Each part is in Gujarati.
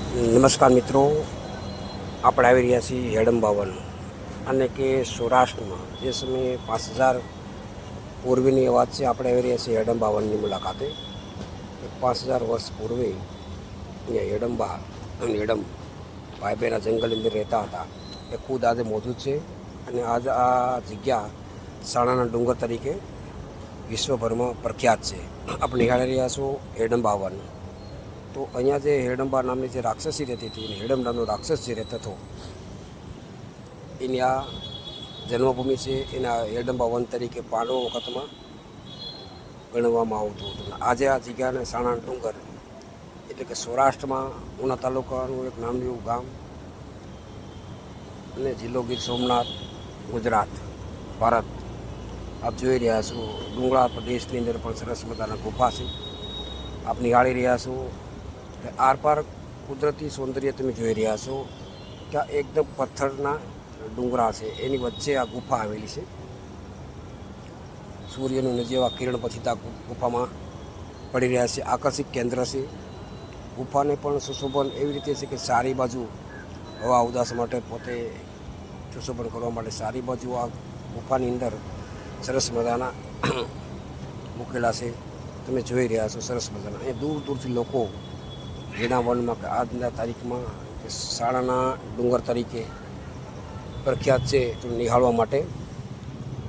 નમસ્કાર મિત્રો, આપણે આવી રહ્યા છીએ હેડમ્બાવન અને કે સૌરાષ્ટ્રમાં જે સમયે 5000 પૂર્વેની વાત છે. આપણે આવી રહ્યા છીએ હેડમ્બાવનની મુલાકાતે. 5000 વર્ષ પૂર્વે અહીંયા હેડમ્બા અને હેડમ ભાઈ બહેના જંગલની અંદર રહેતા હતા. એ ખુદ આજે મોજૂદ છે અને આજ આ જગ્યા સાણાના ડુંગર તરીકે વિશ્વભરમાં પ્રખ્યાત છે. આપણે નિહાળી રહ્યા છો હેડમ્બાવન. તો અહીંયા જે હેડમ્બા નામની જે રાક્ષસી રહેતી હતી, હેડમ નામનો રાક્ષસ જે રહેતો હતો, એની આ જન્મભૂમિ છે. એના હેડમ્બા વન તરીકે પાંડવો વખતમાં ગણવામાં આવતું હતું. આજે આ જગ્યાને સાણાના ડુંગર એટલે કે સૌરાષ્ટ્રમાં ઉના તાલુકાનું એક નામનું એવું ગામ અને જિલ્લો ગીર સોમનાથ, ગુજરાત, ભારત. આપ જોઈ રહ્યા છો ડુંગરાળ પ્રદેશની અંદર પણ સરસ મજાના ગુફા છે. આપ નિહાળી રહ્યા છો આરપાર કુદરતી સૌંદર્ય તમે જોઈ રહ્યા છો કે આ એકદમ પથ્થરના ડુંગરા છે, એની વચ્ચે આ ગુફા આવેલી છે. સૂર્યનું નજીવા કિરણ પછી આ ગુફામાં પડી રહ્યા છે. આકર્ષિક કેન્દ્ર છે. ગુફાને પણ સુશોભન એવી રીતે છે કે સારી બાજુ હવા ઉદાસ માટે પોતે સુશોભન કરવા માટે સારી બાજુ આ ગુફાની અંદર સરસ મજાના મૂકેલા છે. તમે જોઈ રહ્યા છો સરસ મજાના. અહીંયા દૂર દૂરથી લોકો જેના વનમાં કે આજના તારીખમાં સાણાના ડુંગર તરીકે પ્રખ્યાત છે તો નિહાળવા માટે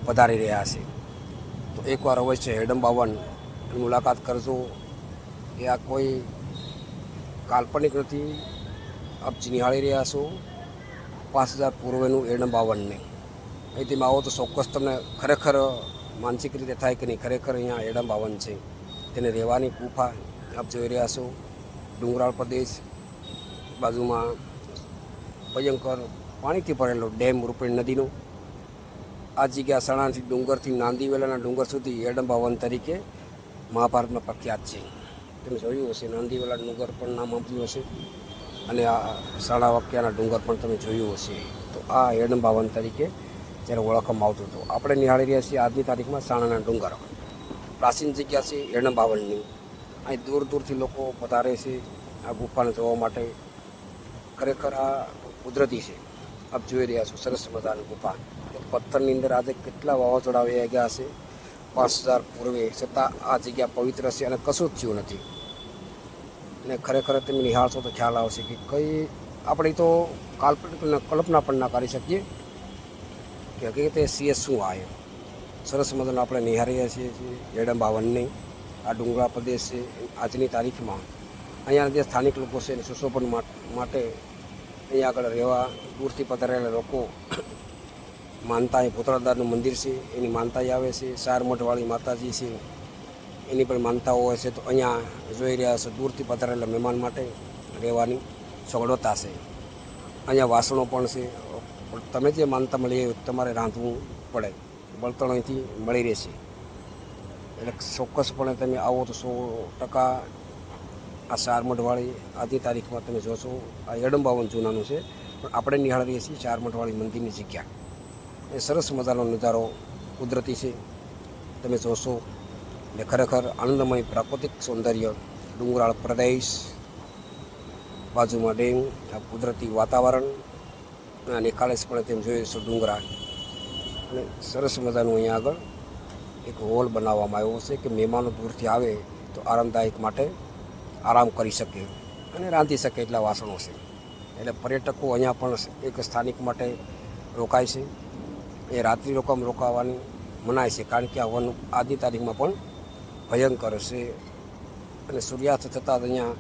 પધારી રહ્યા છે. તો એકવાર અવશ્ય હેડમ્બાવનની મુલાકાત કરજો. એ આ કોઈ કાલ્પનિક નથી. આપ નિહાળી રહ્યા છો 5000 પૂર્વેનું હેડમ્બાવનને. અહીં તમે આવો તો ચોક્કસ તમને ખરેખર માનસિક રીતે થાય કે નહીં, ખરેખર અહીંયા હેડમ્બાવન છે. તેને રહેવાની ગુફા આપ જોઈ રહ્યા છો. ડુંગરાળ પ્રદેશ, બાજુમાં ભયંકર પાણીથી ભરેલો ડેમ રૂપેણ નદીનો. આ જગ્યા સણાથી ડુંગરથી નાંદીવેલાના ડુંગર સુધી હેડમ્બાવન તરીકે મહાભારતમાં પ્રખ્યાત છે. તમે જોયું હશે, નાંદીવેલા ડુંગર પણ નામ આપ્યું હશે અને આ સાણા વાક્યાના ડુંગર પણ તમે જોયું હશે. તો આ હેડમ્બાવન તરીકે જ્યારે ઓળખવામાં આવતું હતું. આપણે નિહાળી રહ્યા છીએ આજની તારીખમાં સાણાના ડુંગર. પ્રાચીન જગ્યા છે હેડમ્બાવનની. અહીં દૂર દૂરથી લોકો પધારે છે આ ગુફાને જોવા માટે. ખરેખર આ કુદરતી છે. આપ જોઈ રહ્યા છો સરસ મજાની ગુફા. પથ્થરની અંદર આજે કેટલા વાવાઝોડા આવી ગયા છે 5000 પૂર્વે, છતાં આ જગ્યા પવિત્ર છે અને કશું જ થયું નથી. અને ખરેખર તમે નિહાળશો તો ખ્યાલ આવશે કે કઈ આપણે તો કાલ્પનિક કલ્પના પણ ના કરી શકીએ કે હકીકતે સીએ શું આવે. સરસ મજાનો આપણે નિહાળી રહ્યા છીએ હેડમ્બાવનની. આ ડુંગરા પ્રદેશ છે. આજની તારીખમાં અહીંયાના જે સ્થાનિક લોકો છે એને સુશોભન માટે અહીંયા આગળ રહેવા દૂરથી પધારેલા લોકો માનતા, અહીં પુતળાદારનું મંદિર છે એની માનતા આવે છે. સારમઠવાળી માતાજી છે એની પણ માનતાઓ હોય છે. તો અહીંયા જોઈ રહ્યા છો દૂરથી પધારેલા મહેમાન માટે રહેવાની સગવડતા છે. અહીંયા વાસણો પણ છે. તમે જે માનતા મળી તમારે રાંધવું પડે, બળતણ અહીંથી મળી રહેશે. એટલે ચોક્કસપણે તમે આવો તો 100% આ સારમઠવાળી આજની તારીખમાં તમે જોશો. આ હેડમ્બાવન જૂનાનું છે પણ આપણે નિહાળી છીએ સારમઠવાળી મંદિરની જગ્યા. એ સરસ મજાનો નજારો કુદરતી છે, તમે જોશો. એટલે ખરેખર આનંદમય પ્રાકૃતિક સૌંદર્ય, ડુંગરાળ પ્રદેશ, બાજુમાં ડેમ, આ કુદરતી વાતાવરણ અને નિખાલસપણે તેમ જોઈશો ડુંગરા. અને સરસ મજાનું અહીંયા આગળ એક હોલ બનાવવામાં આવ્યો છે કે મહેમાનો દૂરથી આવે તો આરામદાયક માટે આરામ કરી શકે અને રાંધી શકે એટલા વાસણો છે. એટલે પર્યટકો અહીંયા પણ એક સ્થાનિક માટે રોકાય છે. એ રાત્રિ રોકાવાની મનાય છે કારણ કે આ વન આજની તારીખમાં પણ ભયંકર છે અને સૂર્યાસ્ત થતાં જ અહીંયા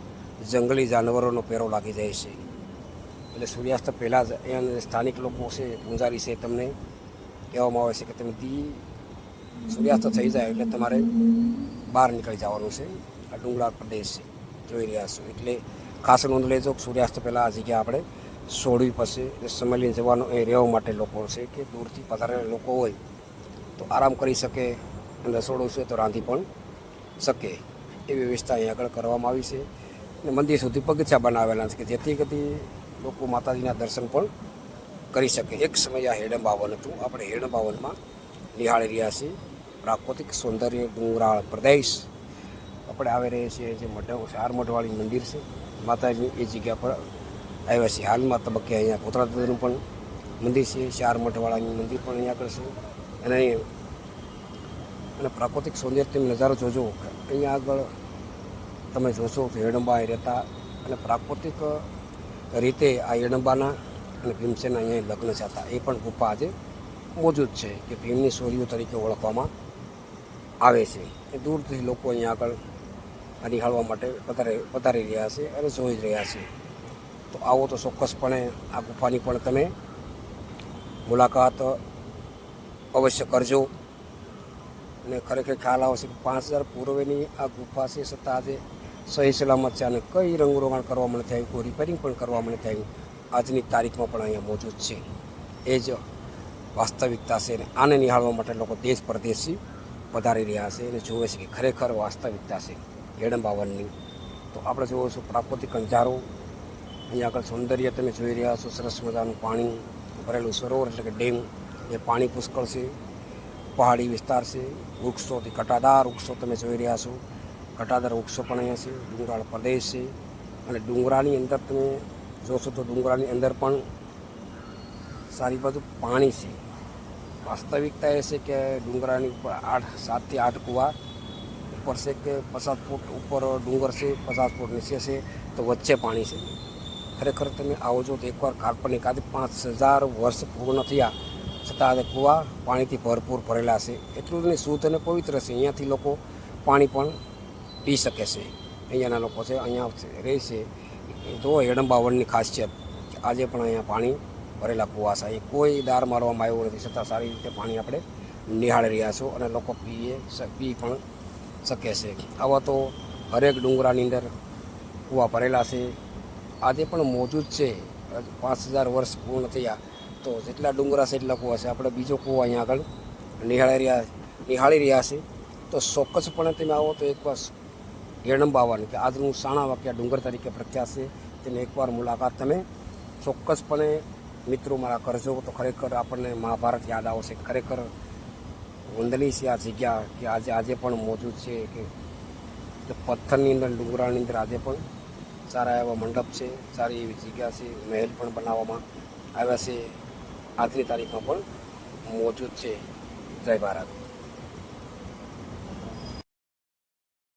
જંગલી જાનવરોનો પહેરો લાગી જાય છે. એટલે સૂર્યાસ્ત પહેલાં જ અહીંયા સ્થાનિક લોકો છે, પૂંજારી છે, તમને કહેવામાં આવે છે કે તમે સૂર્યાસ્ત થઈ જાય એટલે તમારે બહાર નીકળી જવાનું છે. આ ડુંગરાળ પ્રદેશ છે, જોઈ રહ્યા છો. એટલે ખાસ નોંધ લેજો કે સૂર્યાસ્ત પહેલાં આ જગ્યા આપણે છોડવી પડશે. સમય લઈને જવાનું એ રહેવા માટે લોકો છે કે દૂરથી પધારેલા લોકો હોય તો આરામ કરી શકે અને રસોડું છે તો રાંધી પણ શકે એવી વ્યવસ્થા અહીં આગળ કરવામાં આવી છે. અને મંદિર સુધી પગથિયા બનાવેલા છે કે જેથી કરી લોકો માતાજીના દર્શન પણ કરી શકે. એક સમય આ હેડમ્બાવન હતું. આપણે હેડમ્બાવનમાં નિહાળી રહ્યા છીએ પ્રાકૃતિક સૌંદર્ય ડુંગરાળ પ્રદેશ. આપણે આવી રહીએ છીએ જે સારમઠવાળી મંદિર છે માતાજીની એ જગ્યા પર આવ્યા છીએ. હાલમાં તબક્કે અહીંયા કોતરા દાદાનું પણ મંદિર છે, ચાર મઠવાળાનું મંદિર પણ અહીંયા આગળ છે. અને પ્રાકૃતિક સૌંદર્ય તમે નજારો જોજો. અહીંયા આગળ તમે જોશો તો હિડમ્બા રહેતા અને પ્રાકૃતિક રીતે આ હિડમ્બાના અને ભીમસેનના અહીંયા લગ્ન થતા એ પણ ગુફા આજે મોજૂદ છે, કે ભીમની સોરીઓ તરીકે ઓળખવામાં આવે છે. એ દૂરથી લોકો અહીંયા આગળ નિહાળવા માટે પધારી રહ્યા છે અને જોઈ રહ્યા છે. તો આવો તો ચોક્કસપણે આ ગુફાની પણ તમે મુલાકાત અવશ્ય કરજો. અને ખરેખર ખ્યાલ આવશે કે 5000 પૂર્વેની આ ગુફા છે, છતાં આજે સહી સલામત છે અને કઈ રંગરોગાણ કરવામાં નથી આવ્યું, કોઈ રિપેરિંગ પણ કરવામાં નથી આવ્યું. આજની તારીખમાં પણ અહીંયા મોજૂદ છે. એ જ વાસ્તવિકતા છે. અને આને નિહાળવા માટે લોકો દેશ પરદેશથી પધારી રહ્યા છે અને જોવે છે કે ખરેખર વાસ્તવિકતા છે હિડમ્બા વનની. તો આપણે જોવો છો પ્રાકૃતિક નજારો. અહીંયા આગળ સૌંદર્ય તમે જોઈ રહ્યા છો, સરસ મજાનું પાણી ભરેલું સરોવર એટલે કે ડેમ. એ પાણી પુષ્કળ છે, પહાડી વિસ્તાર છે, વૃક્ષોથી ઘટાદાર વૃક્ષો તમે જોઈ રહ્યા છો. ઘટાદાર વૃક્ષો પણ અહીંયા છે, ડુંગરાળ પ્રદેશ છે. અને ડુંગરાની અંદર તમે જોશો તો ડુંગરાની અંદર પણ સારી બાજુ પાણી છે. વાસ્તવિકતા એ છે કે ડુંગરાની ઉપર 7 થી 8 કૂવા ઉપર છે, કે 50 ફૂટ ઉપર ડુંગર છે, 50 ફૂટ નીચે છે, તો વચ્ચે પાણી છે. ખરેખર તમે આવો છો તો એકવાર કાલ્પનિક આજે 5000 વર્ષ પૂર્ણ થયા છતાં આજે કૂવા પાણીથી ભરપૂર ભરેલા છે. એટલું જ નહીં, શુદ્ધ અને પવિત્ર છે. અહીંયાથી લોકો પાણી પણ પી શકે છે. અહીંયાના લોકો છે, અહીંયા રહે છે. જો હિડમ્બા વનની ખાસિયત આજે પણ અહીંયા પાણી ભરેલા કૂવા છે. અહીં કોઈ દાર મારવામાં આવ્યો નથી, છતાં સારી રીતે પાણી આપણે નિહાળી રહ્યા છો અને લોકો પી પણ શકે છે. આવા તો હરેક ડુંગરાની અંદર કૂવા ભરેલા છે, આજે પણ મોજૂદ છે. 5000 વર્ષ પૂર્ણ થયા તો જેટલા ડુંગરા છે એટલા કૂવા છે. આપણે બીજો કૂવો અહીંયા આગળ નિહાળી રહ્યા છે. તો ચોક્કસપણે તમે આવો તો એકવાર હિડમ્બા વન, કે આજનું સાણા વાક્યા ડુંગર તરીકે પ્રખ્યાત છે, તેની એકવાર મુલાકાત તમે ચોક્કસપણે મિત્રો મારા કરજો. તો ખરેખર આપણને મહાભારત યાદ આવશે. ખરેખર વંદનીય છે આ જગ્યા, કે આજે પણ મોજૂદ છે. કે પથ્થરની અંદર ડુંગરાની અંદર આજે પણ સારા એવા મંડપ છે, સારી એવી જગ્યા છે, મહેલ પણ બનાવવામાં આવ્યા છે. આજની તારીખમાં પણ મોજૂદ છે. જય ભારત.